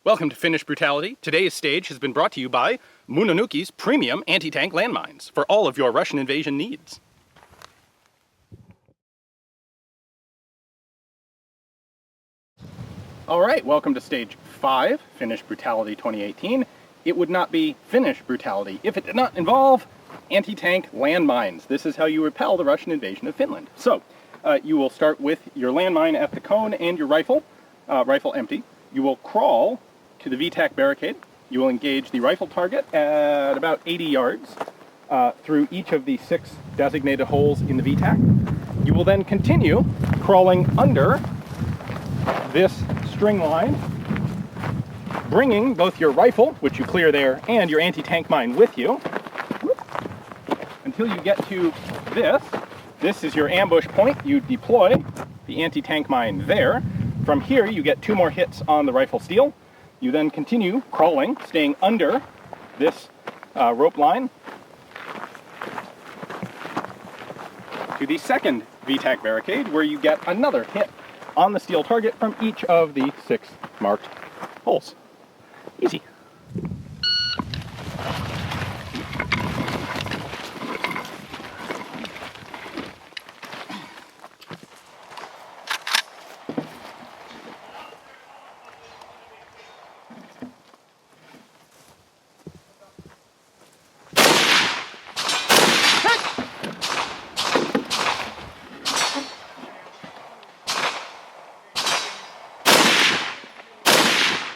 Welcome to Finnish Brutality. Today's stage has been brought to you by Munanuki's premium anti-tank landmines for all of your Russian invasion needs. Alright, welcome to Stage 5, Finnish Brutality 2018. It would not be Finnish Brutality if it did not involve anti-tank landmines. This is how you repel the Russian invasion of Finland. So, you will start with your landmine at the cone and your rifle empty. You will crawl to the VTAC barricade. You will engage the rifle target at about 80 yards through each of the 6 designated holes in the VTAC. You will then continue crawling under this string line, bringing both your rifle, which you clear there, and your anti-tank mine with you until you get to this. This is your ambush point. You deploy the anti-tank mine there. From here, you get 2 more hits on the rifle steel. You then continue crawling, staying under this rope line to the second VTAC barricade, where you get another hit on the steel target from each of the 6 marked holes. Easy.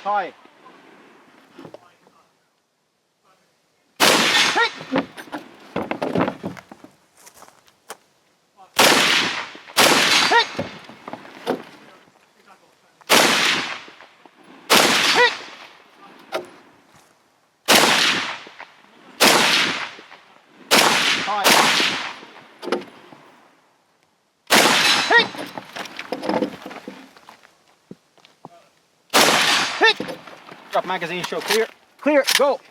Hi. Drop magazine, show clear. Clear, go!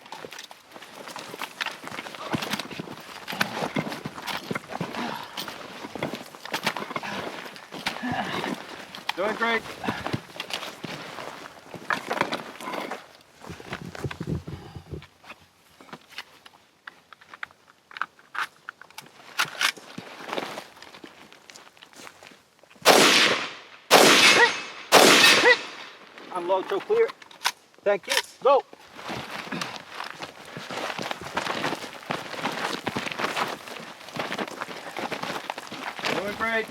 Doing great. Unload, show clear. Thank you. Go! Doing great.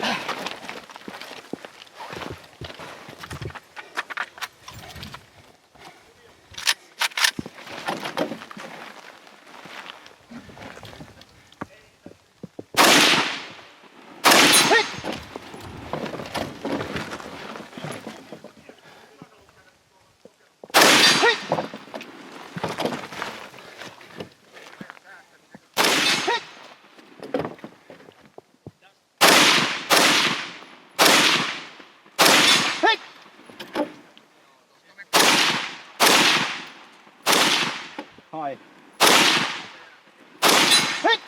Hi. Hit!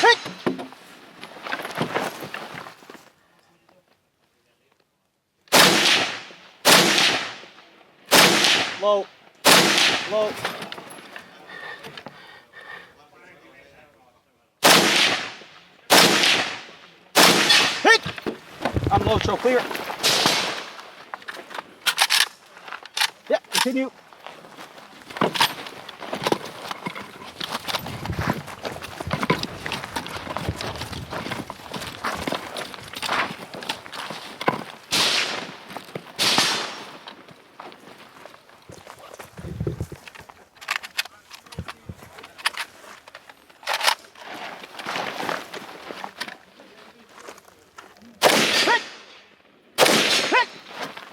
Hit! Low. Low. Hit! Unload, show clear. Yeah, continue.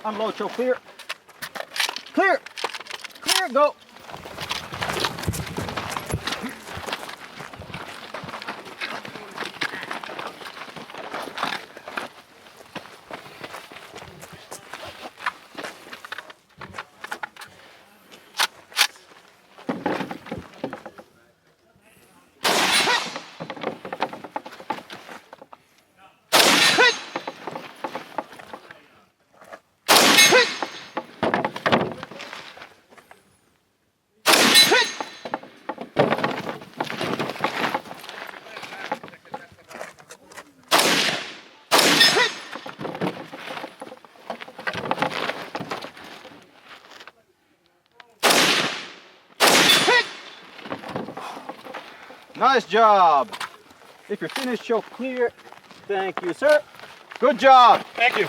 Unload, choke, clear. Clear! Clear, go! Nice job. If you're finished, choke clear. Thank you, sir. Good job. Thank you.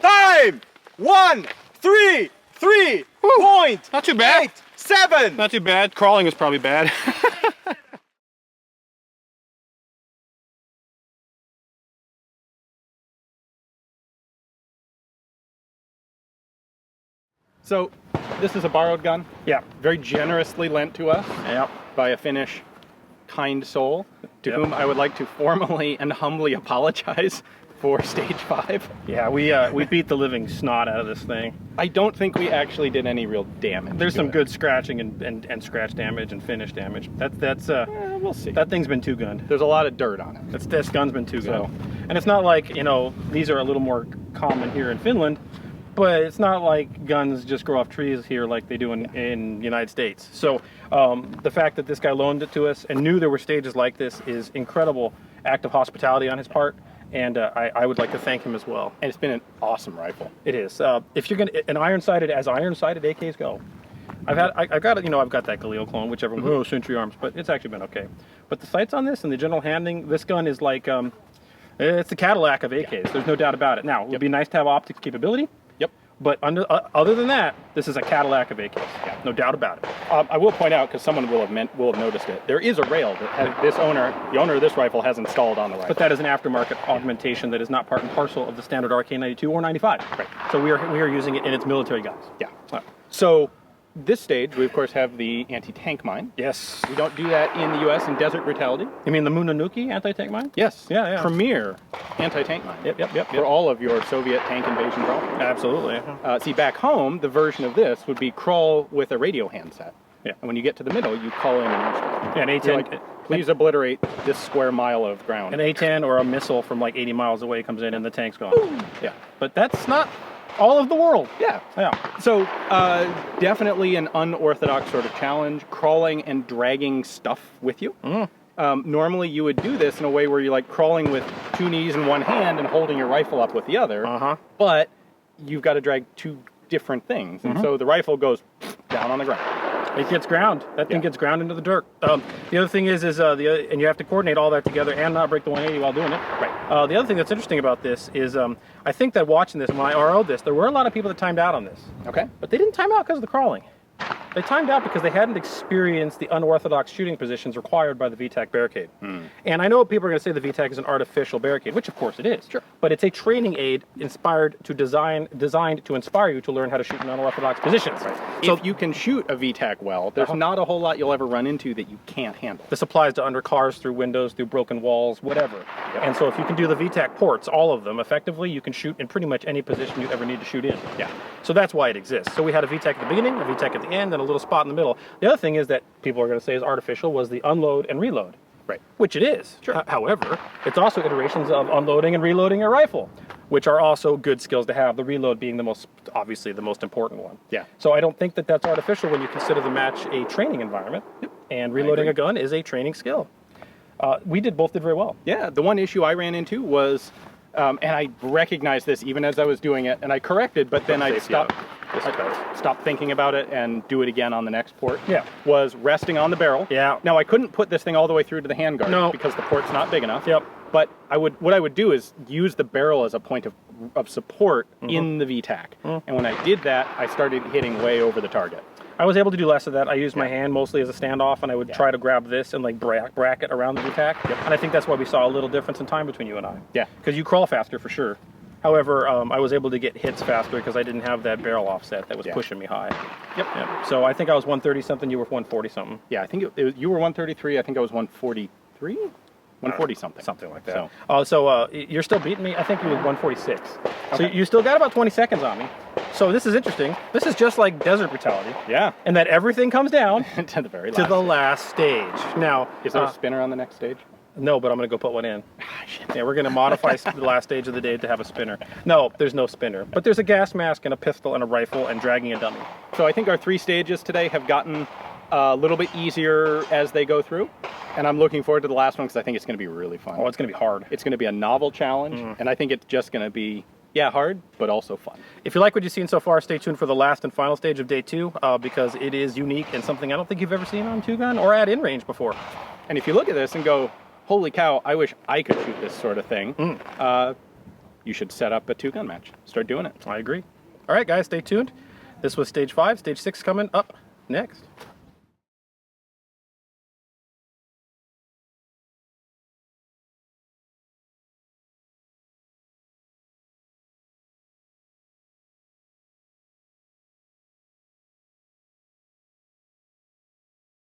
Time! 1:33. Point. Not too bad. 7. Not too bad. Crawling is probably bad. So this is a borrowed gun. Yeah. Very generously lent to us Yep. by a Finnish kind soul, to whom I would like to formally and humbly apologize for stage 5. Yeah, we beat the living snot out of this thing. I don't think we actually did any real damage. There's to some it. good scratching and scratch damage and finish damage. That's We'll see. that thing's been too gunned. There's a lot of dirt on it. This gun's been too So- good. And it's not like, you know, these are a little more common here in Finland, but it's not like guns just grow off trees here like they do in United States. So the fact that this guy loaned it to us and knew there were stages like this is incredible act of hospitality on his part. And I would like to thank him as well. And it's been an awesome rifle. It is. If you're gonna iron-sighted AKs go, I've got that Galil clone, whichever one, Century Arms, but it's actually been okay. But the sights on this and the general handling, this gun is like it's the Cadillac of AKs. Yeah. There's no doubt about it. Now it would be nice to have optics capability. Yep. But other than that, this is a Cadillac of AKs. Yeah, no doubt about it. I will point out, because someone will have noticed it, there is a rail that the owner of this rifle has installed on the rifle. But that is an aftermarket augmentation that is not part and parcel of the standard RK92 or 95. Right. So we are using it in its military guise. Yeah. So this stage, we of course have the anti-tank mine. Yes. We don't do that in the U.S. in Desert Brutality. You mean the Munanuki anti-tank mine? Yes. Yeah. Premier anti-tank mine. Yep. For all of your Soviet tank invasion problems. Absolutely. See, back home, the version of this would be crawl with a radio handset. Yeah. And when you get to the middle, you call in an instrument. Yeah, an A-10. You're like, please obliterate this square mile of ground. An A-10 or a missile from like 80 miles away comes in and the tank's gone. Boom. Yeah. But that's not all of the world. Yeah. So definitely an unorthodox sort of challenge, crawling and dragging stuff with you. Normally you would do this in a way where you're like crawling with 2 knees in one hand and holding your rifle up with the other. But you've got to drag 2 different things. And so the rifle goes down on the ground. It gets ground. That thing gets ground into the dirt. The other thing is and you have to coordinate all that together and not break the 180 while doing it. Right. The other thing that's interesting about this is I think that watching this, when I RO'd this, there were a lot of people that timed out on this. Okay. But they didn't time out because of the crawling. They timed out because they hadn't experienced the unorthodox shooting positions required by the VTAC barricade. And I know people are going to say the VTAC is an artificial barricade, which of course it is. Sure. But it's a training aid designed to inspire you to learn how to shoot in unorthodox positions. Right. So if you can shoot a VTAC well, there's not a whole lot you'll ever run into that you can't handle. This applies to under cars, through windows, through broken walls, whatever. And so if you can do the VTAC ports, all of them, effectively, you can shoot in pretty much any position you ever need to shoot in. Yeah. So that's why it exists. So we had a VTAC at the beginning, a VTAC at the end, and a little spot in the middle. The other thing is that people are going to say is artificial was the unload and reload. Right. Which it is. Sure. However, it's also iterations of unloading and reloading a rifle, which are also good skills to have, the reload being obviously the most important one. Yeah. So I don't think that that's artificial when you consider the match a training environment. Yep. And reloading a gun is a training skill. We both did very well. Yeah, the one issue I ran into was, and I recognized this even as I was doing it, and I corrected, but then I stopped thinking about it and do it again on the next port. Yeah. Was resting on the barrel. Yeah. Now I couldn't put this thing all the way through to the handguard because the port's not big enough. Yep. But what I would do is use the barrel as a point of support in the VTAC. And when I did that, I started hitting way over the target. I was able to do less of that. I used my hand mostly as a standoff, and I would try to grab this and like bracket around the VTAC. And I think that's why we saw a little difference in time between you and I. Yeah. Because you crawl faster for sure. However, I was able to get hits faster because I didn't have that barrel offset that was pushing me high. Yep. Yeah. So I think I was 130 something. You were 140 something. Yeah, I think you were 133. I think I was 143, 140 something. Something like that. You're still beating me. I think you were 146. Okay. So you still got about 20 seconds on me. So this is interesting. This is just like Desert Brutality. Yeah. And that everything comes down to the very last. To the last stage. Now, is there a spinner on the next stage? No, but I'm going to go put one in. Yeah, we're going to modify the last stage of the day to have a spinner. No, there's no spinner. But there's a gas mask and a pistol and a rifle and dragging a dummy. So I think our 3 stages today have gotten a little bit easier as they go through. And I'm looking forward to the last one because I think it's going to be really fun. Oh, it's going to be hard. It's going to be a novel challenge. And I think it's just going to be, yeah, hard, but also fun. If you like what you've seen so far, stay tuned for the last and final stage of day 2 because it is unique and something I don't think you've ever seen on 2-gun or at InRange before. And if you look at this and go, holy cow, I wish I could shoot this sort of thing, you should set up a 2-gun match. Start doing it. I agree. All right, guys, stay tuned. This was stage 5. Stage 6 coming up next.